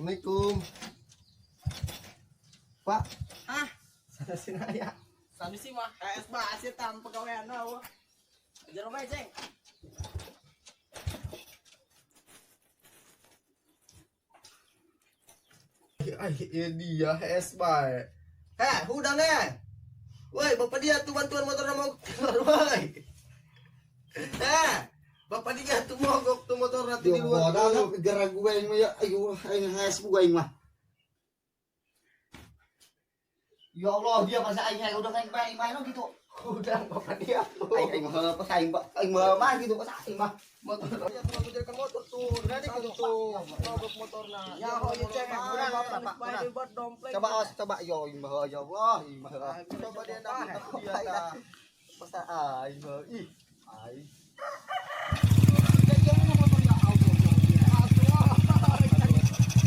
Assalamualaikum. Pak. Ah, Sana sini ya. sami sih mah KS Basir tanpa pegawaian aja Ajar main, Ceng. Ay, dia es bae. Udang ya. Woi, bapak dia tuh bantuan motor mau keluar, woi. Bapak dia tuh mogok tuh motor nanti di luar tuh. Gara gue yang ya, ayo, es gue yang mah. Ya Allah, dia masa aing udah kayak main gitu. Udang bapak dia tuh. Aing mah pas aing mah gitu pas aing mah. Motor dia tuh mau jalan motor tuh. Berani gitu tuh. Mogok motornya. Ya, oh ya Ceng, kurang apa buat dompet. Coba yo ieu mah ya Allah, ieu mah. Coba dia nangkep dia tah. Pas aing mah ih. Aing.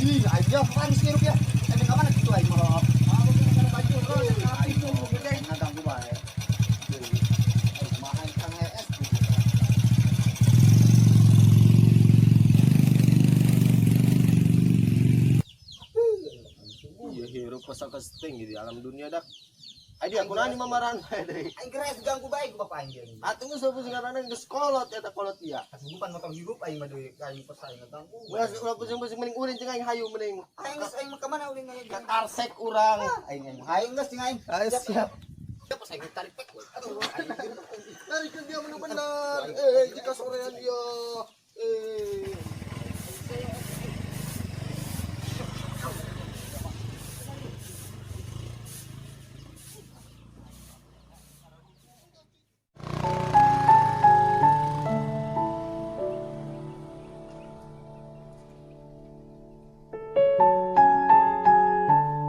Ih, aja kan sih rupiah. Tapi kapan gitu aing mah. Ngadang gue bae. Mahan kang es. Iya, hero pasal kesting di alam dunia dah. Adi aku nani mamaran deh. Aing kira es ganggu baik bapak aing. Atuh geus sapu sekarang geus kolot eta kolot ieu. Bukan motor hidup aing mah deui aing pas aing ganggu. Ulah pusing-pusing mending urin jeung aing hayu mending. Aing geus aing mah ka mana uling aing. Ka Tarsek urang. Aing geus jeung aing. Ayo siap. Pas aing tarik pek. Aduh, Tarik dia bener-bener. Jika sorean dia.